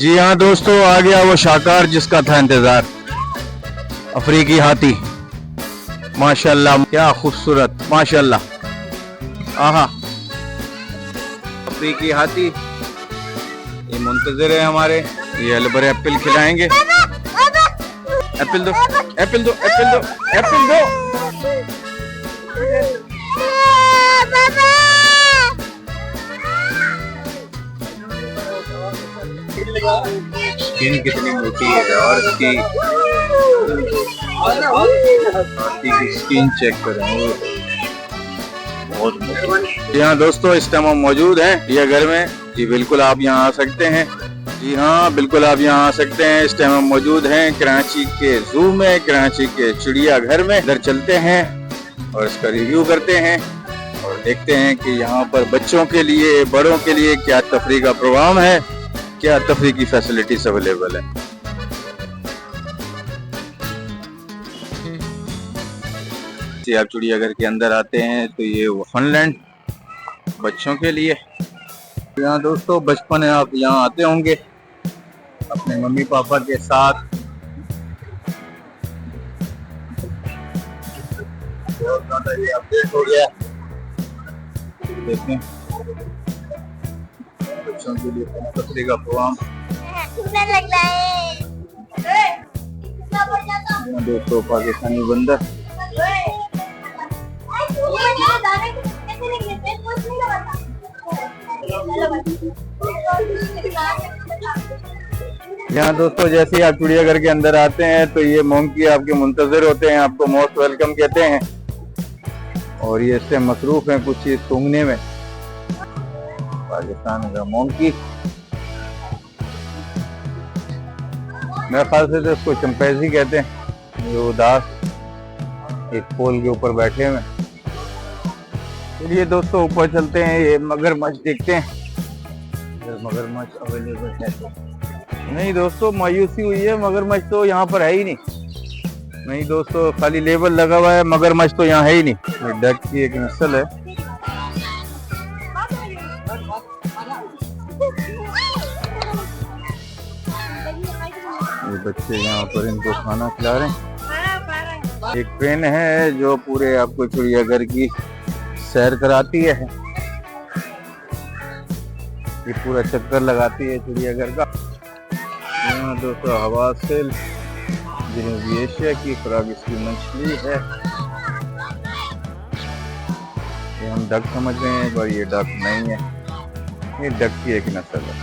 जी हाँ दोस्तों, आ गया वो शाकार जिसका था इंतजार। अफ्रीकी हाथी, माशाल्लाह क्या खूबसूरत, माशाल्लाह। आहा, अफ्रीकी हाथी ये मुंतजर है हमारे। ये अलबर एप्पल खिलाएंगे। एप्पल दो, एप्पल दो, एप्पल दो, एप्पल दो। स्किन कितनी मोटी है और इसकी स्किन चेक करें, बहुत। यहाँ दोस्तों इस टाइम हम मौजूद हैं ये घर में। जी बिल्कुल आप यहाँ आ सकते हैं। जी हाँ बिल्कुल आप यहाँ आ सकते हैं। इस टाइम हम मौजूद हैं कराची के जू में, कराची के चिड़ियाघर में। इधर चलते हैं और इसका रिव्यू करते हैं और देखते हैं कि यहाँ पर बच्चों के लिए, बड़ों के लिए क्या तफरीह का प्रोग्राम है, क्या तफरीह की फैसिलिटीज अवेलेबल है। आप चिड़ियाघर के अंदर आते हैं तो ये फनलैंड बच्चों के लिए। यहाँ दोस्तों बचपन में आप यहाँ आते होंगे अपने मम्मी पापा के साथ। बहुत ज्यादा ये अपडेट हो गया, देखें बच्चों के लिए तफरीह का प्रोग्राम। दोस्तों पाकिस्तानी बंदर, यहाँ दोस्तों जैसे ही आप चिड़ियाघर के अंदर आते हैं तो ये मोंकी आपके मुंतजर होते हैं, आपको मोस्ट वेलकम कहते हैं और ये इससे मसरूफ हैं कुछ चीज सूंघने में। पाकिस्तान का मोंकी, मेरे ख्याल से तो इसको चंपैजी कहते हैं। ये उदास एक पोल के ऊपर बैठे हुए। चलिए दोस्तों ऊपर चलते हैं, ये मगरमच्छ देखते हैं। मगरमच्छ अवेलेबल है तो नहीं दोस्तों, मायूसी हुई है, मगरमच्छ तो यहाँ पर है ही नहीं दोस्तों, खाली लेबल लगा हुआ है, मगरमच्छ तो यहाँ है ही नहीं। ये डक की एक नस्ल है। ये बच्चे यहाँ पर इनको खाना खिला रहे हैं। एक ट्रेन है जो पूरे आपको चिड़ियाघर की सैर कराती है, ये पूरा चक्कर लगाती है चिड़ियाघर का। यहाँ दोस्तों हवासेल जनूबी एशिया की खुराक इसकी मछली है। ये हम डक समझ रहे हैं पर ये डक नहीं है, ये डक की एक नस्ल है।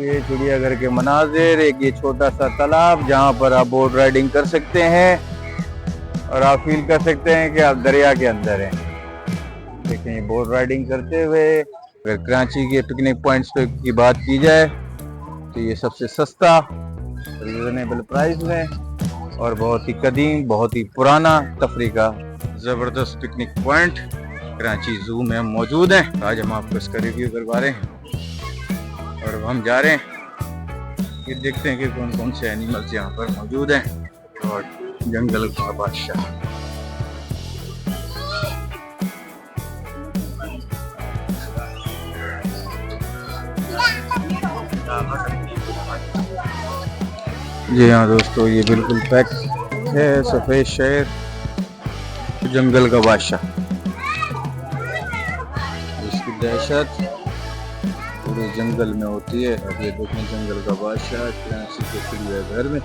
ये चिड़ियाघर के मनाजिर, एक ये छोटा सा तालाब जहाँ पर आप बोट राइडिंग कर सकते हैं और आप फील कर सकते हैं कि आप दरिया के अंदर हैं। देखें ये बोट राइडिंग करते हुए। अगर कराची के पिकनिक पॉइंट्स पे की बात की जाए तो ये सबसे सस्ता, रीजनेबल प्राइस में और बहुत ही कदीम, बहुत ही पुराना तफरीह का जबरदस्त पिकनिक पॉइंट कराची जू में मौजूद है। आज हम आपको इसका रिव्यू करवा रहे हैं और हम जा रहे हैं कि देखते हैं कि कौन कौन से एनिमल्स यहाँ पर मौजूद हैं। और जंगल का बादशाह, जी हाँ दोस्तों ये बिल्कुल पैक है। सफेद शेर, जंगल का बादशाह, इसकी दहशत पूरे जंगल में होती है। अब ये देखें जंगल का बादशाह कराची के चिड़ियाघर में।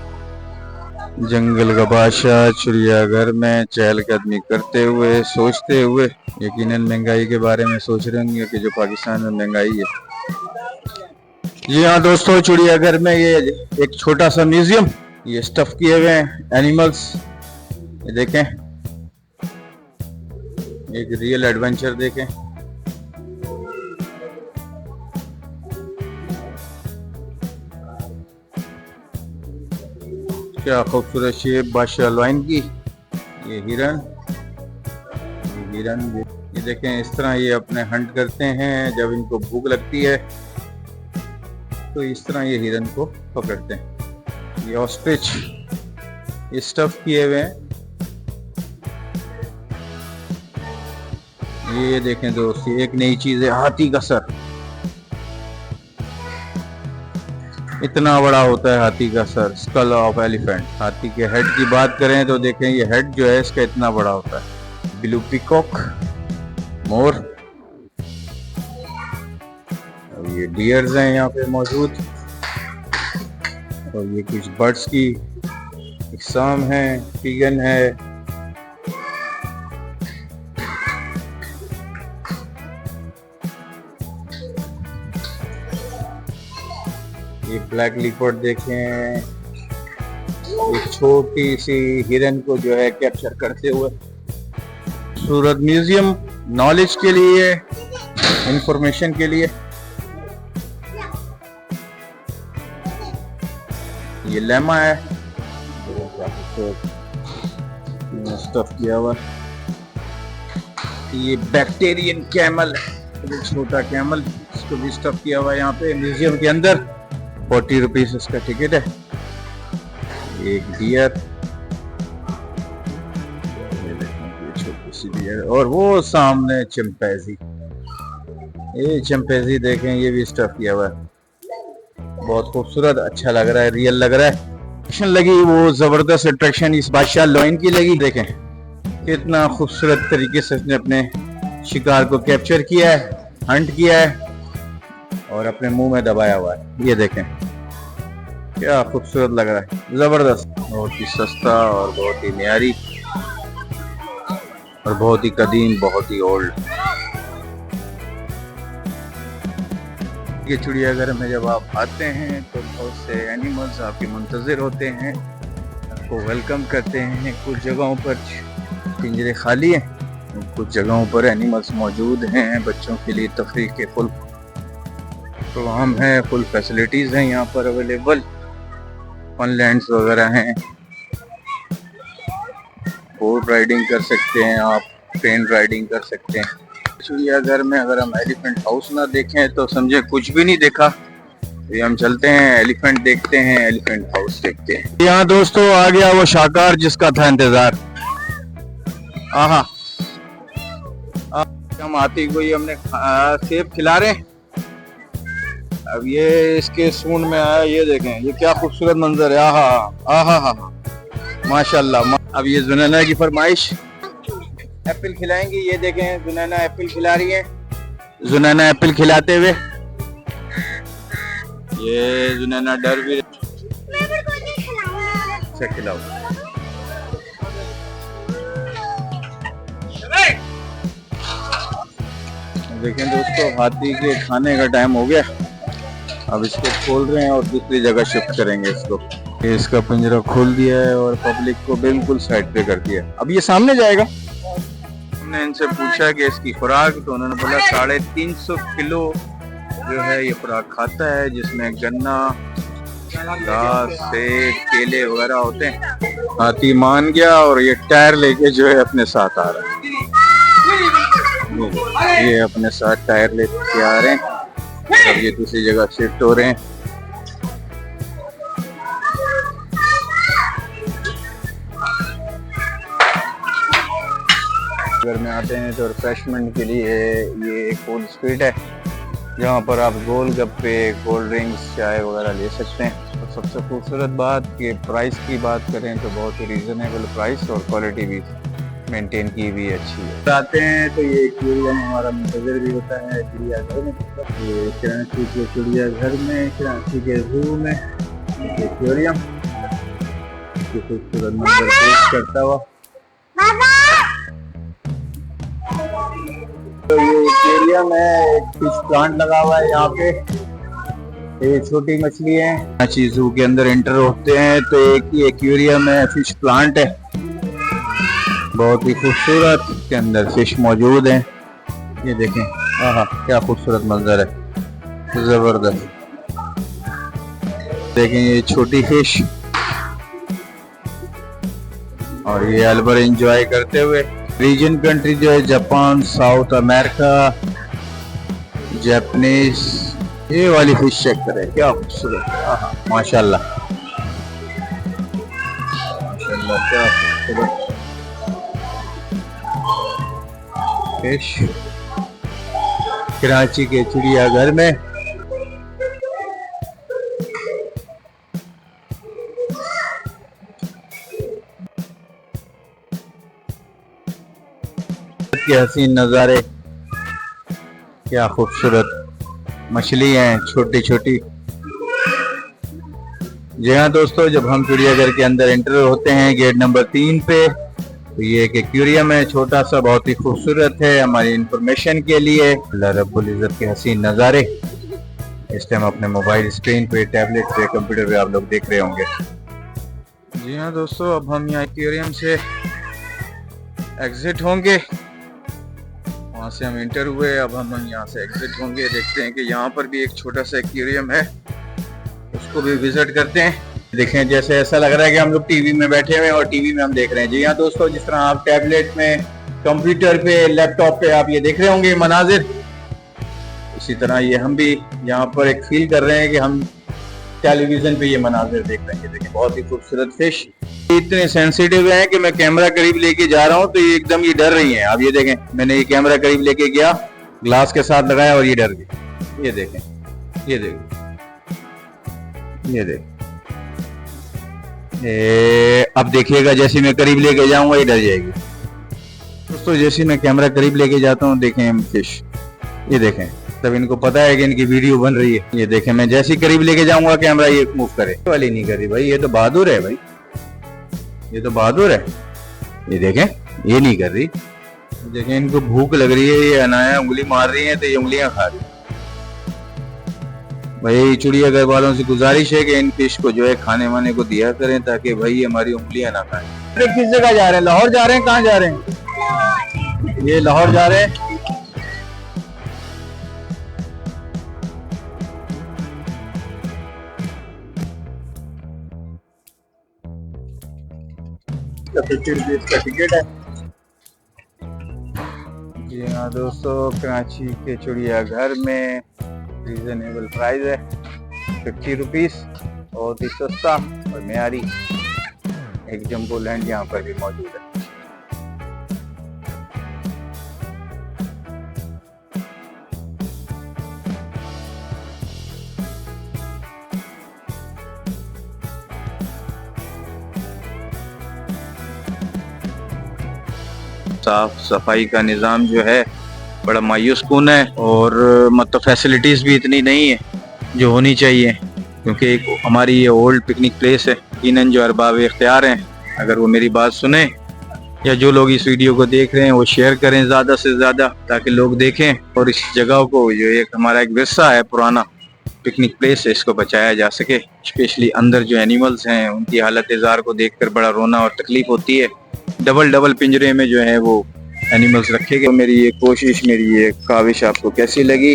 जंगल का बादशाह चिड़ियाघर में चहलकदमी करते हुए, सोचते हुए, यकीनन महंगाई के बारे में सोच रहे होंगे कि जो पाकिस्तान में महंगाई है। जी हाँ दोस्तों चिड़ियाघर में ये एक छोटा सा म्यूजियम, ये स्टफ किए हुए हैं एनिमल्स। ये देखें एक रियल एडवेंचर देखें। क्या खूबसूरत शेप बादशाह लाइन की। ये हिरन, ये देखें इस तरह ये अपने हंट करते हैं। जब इनको भूख लगती है तो इस तरह ये हिरन को पकड़ते हैं। ये ऑस्ट्रिच, ये स्टफ किए हुए हैं। ये देखें दोस्त, एक नई चीज है हाथी का सर। इतना बड़ा होता है हाथी का सर, स्कल ऑफ एलिफेंट। हाथी के हेड की बात करें तो देखें ये हेड जो है इसका इतना बड़ा होता है। ब्लू पीकॉक, मोर, और ये डियर्स हैं यहाँ पे मौजूद, और ये कुछ बर्ड्स की इकसाम है, पिगन है, ये ब्लैक लिपर्ड देखें, एक छोटी सी हिरन को जो है कैप्चर करते हुए। सूरत म्यूजियम नॉलेज के लिए, इंफॉर्मेशन के लिए। ये लेमा है, स्टफ किया हुआ। ये बैक्टीरियन कैमल, छोटा कैमल, इसको भी स्टफ किया हुआ है यहाँ पे म्यूजियम के अंदर। 40 रुपीज इसका टिकट है। एक डियर, छोटी सी डियर, और वो सामने चिंपैंजी। ये चिंपैंजी देखें, ये भी स्टफ किया हुआ है, बहुत खूबसूरत, अच्छा लग रहा है, रियल लग रहा है। अट्रैक्शन लगी, वो जबरदस्त अट्रैक्शन इस बादशाह लॉइन की लगी। देखें कितना खूबसूरत तरीके से उसने अपने शिकार को कैप्चर किया है, हंट किया है और अपने मुंह में दबाया हुआ है। ये देखें क्या खूबसूरत लग रहा है, जबरदस्त, बहुत ही सस्ता और बहुत ही म्यारी और बहुत ही कदीम, बहुत ही ओल्ड। ये चिड़ियाघर में जब आप आते हैं तो बहुत से एनिमल्स आपके मुंतज़िर होते हैं, आपको वेलकम करते हैं। कुछ जगहों पर पिंजरे खाली हैं, कुछ जगहों पर एनिमल्स मौजूद हैं। बच्चों के लिए तफरीह के फुल प्रोग्राम है, फुल फैसिलिटीज़ हैं यहाँ पर अवेलेबल। फनलैंड्स वगैरह हैं, बोट राइडिंग कर सकते हैं आप, ट्रेन राइडिंग कर सकते हैं। चिड़ियाघर में अगर हम एलिफेंट हाउस ना देखें तो समझे कुछ भी नहीं देखा। तो हम चलते हैं, एलिफेंट देखते हैं, एलिफेंट हाउस देखते हैं। यहाँ दोस्तों आ गया वो शाहकार जिसका था इंतजार। आहा, हम हाथी को ये हमने सेब खिला रहे हैं। अब ये इसके सूंड में आया, ये देखें, ये क्या खूबसूरत मंजर है। आहा आहा हा, माशाल्लाह। अब ये जुनैना की फरमाइश, एप्पल खिलाएंगे। ये देखें जुनैना एप्पल खिला रही है, जुनैना एप्पल खिलाते हुए। ये जुनैना डर भी, अच्छा खिलाओ। देखें दोस्तों, हाथी के खाने का टाइम हो गया। अब इसको खोल रहे हैं और दूसरी जगह शिफ्ट करेंगे इसको। ये इसका पिंजरा खोल दिया है और पब्लिक को बिल्कुल साइड पे कर दिया। अब ये सामने जाएगा। हमने इनसे पूछा कि इसकी खुराक, तो उन्होंने बोला 350 किलो जो है ये खुराक खाता है, जिसमें गन्ना, घास, सेब, केले वगैरह होते हैं। हाथी मान गया और ये टायर लेके जो है अपने साथ आ रहा है। ये अपने साथ टायर लेके आ रहे हैं। अब ये दूसरी जगह शिफ्ट हो रहे हैं। अगर में आते हैं तो रिफ्रेशमेंट के लिए ये एक फूड स्ट्रीट है, जहाँ पर आप गोलगप्पे, कोल्ड ड्रिंक्स, चाय वगैरह ले सकते हैं। और सबसे खूबसूरत बात कि प्राइस की बात करें तो बहुत ही रीजनेबल प्राइस और क्वालिटी भी मेंटेन की भी अच्छी है। आते हैं तो ये एक्वेरियम हमारा मुंतज़िर भी होता है चिड़ियाघर में। ये कराची के चिड़ियाघर में, कराची के जू में एक्वेरियम खूबसूरत मंजर पेश करता हुआ। तो ये एक्वेरियम है, एक फिश प्लांट लगा हुआ है यहाँ पे। ये छोटी मछली है। कराची जू के अंदर एंटर होते हैं तो एक ही एक्वेरियम है, फिश प्लांट है, बहुत ही खूबसूरत। इसके अंदर फिश मौजूद हैं। ये देखें, आहा क्या खूबसूरत मंजर है, जबरदस्त। देखें ये छोटी फिश, और ये अलबर एंजॉय करते हुए। रीजन कंट्री जो है जापान, साउथ अमेरिका, जापानीज। ये वाली फिश चेक करें, क्या खूबसूरत, आहा माशाल्लाह माशाल्लाह, क्या खूबसूरत फिश। कराची के चिड़ियाघर में के हसीन नज़ारे, क्या खूबसूरत मछली हैं छोटी छोटी। जी हाँ दोस्तों, जब हम चिड़ियाघर के अंदर एंटर होते हैं गेट नंबर 3 पे, तो ये एक एक्वेरियम है छोटा सा, बहुत ही खूबसूरत है। हमारी इंफॉर्मेशन के लिए अल्लाह रब्बुल इज़्ज़त के हसीन नज़ारे इस टाइम अपने मोबाइल स्क्रीन पे, टैबलेट पे, कंप्यूटर पे आप लोग देख रहे होंगे। जी हाँ दोस्तों, अब हम यहाँ एक्वेरियम से एग्जिट होंगे। वहाँ से हम इंटर हुए, अब हम यहाँ से एग्जिट होंगे। देखते हैं कि यहाँ पर भी एक छोटा सा एक्वेरियम है, उसको भी विजिट करते हैं। देखें, जैसे ऐसा लग रहा है कि हम लोग टीवी में बैठे हुए हैं और टीवी में हम देख रहे हैं। जी हाँ दोस्तों, जिस तरह आप टैबलेट में, कंप्यूटर पे, लैपटॉप पे आप ये देख रहे होंगे मनाजिर, इसी तरह ये हम भी यहाँ पर एक फील कर रहे हैं कि हम टेलीविजन पे ये मनाजिर देख रहे हैं। देखें, बहुत ही खूबसूरत फिश, इतने सेंसिटिव हैं कि मैं कैमरा करीब लेके जा रहा हूँ तो ये एकदम ये डर रही हैं। आप ये देखें, मैंने ये कैमरा करीब लेके गया, ग्लास के साथ लगाया और ये डर गई। ये देखें, ये देखें, ये देखें। अब देखिएगा, जैसे मैं करीब लेके जाऊंगा ये डर जाएगी। दोस्तों, जैसे मैं कैमरा करीब लेके जाता हूँ, देखें फिश, ये देखें, तब इनको पता है कि इनकी वीडियो बन रही है। ये देखें, मैं जैसे करीब लेके जाऊंगा कैमरा ये मूव करे, वाली नहीं कर रही भाई। ये तो बहादुर है भाई, ये तो बहादुर है। ये देखें, ये नहीं कर रही। देखें, इनको भूख लग रही है, ये अनाया उंगली मार रही है तो ये उंगलियां खा रही है। भाई चिड़ियाघर वालों से गुजारिश है कि इन फिश को जो है खाने वाने को दिया करें, ताकि भाई हमारी उंगलियां ना खाएं। किस जगह जा रहे हैं? लाहौर जा रहे हैं? कहाँ जा रहे हैं? ये लाहौर जा रहे हैं। का टिकट है। जी हाँ दोस्तों, कराची के चिड़ियाघर में रीजनेबल प्राइस है, 50 रुपीज़, बहुत ही सस्ता और मेयारी। एक जंबो लैंड यहाँ पर भी मौजूद है। साफ सफाई का निज़ाम जो है बड़ा मायूस कुन है, और मतलब फैसिलिटीज़ भी इतनी नहीं है जो होनी चाहिए, क्योंकि एक हमारी ये ओल्ड पिकनिक प्लेस है। यकीनन जो अरबाब इख्तियार हैं, अगर वो मेरी बात सुने, या जो लोग इस वीडियो को देख रहे हैं वो शेयर करें ज़्यादा से ज़्यादा, ताकि लोग देखें और इस जगह को, जो एक हमारा एक विरसा है, पुराना पिकनिक प्लेस है, इसको बचाया जा सके। स्पेशली अंदर जो एनिमल्स हैं उनकी हालत इज़ार को देखकर बड़ा रोना और तकलीफ होती है। डबल पिंजरे में जो है वो एनिमल्स रखे गए। मेरी ये कोशिश, मेरी ये काविश आपको कैसी लगी,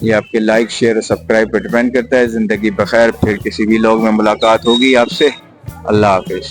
ये आपके लाइक, शेयर और सब्सक्राइब पर डिपेंड करता है। ज़िंदगी बखैर, फिर किसी भी व्लॉग में मुलाकात होगी आपसे। अल्लाह हाफिज़।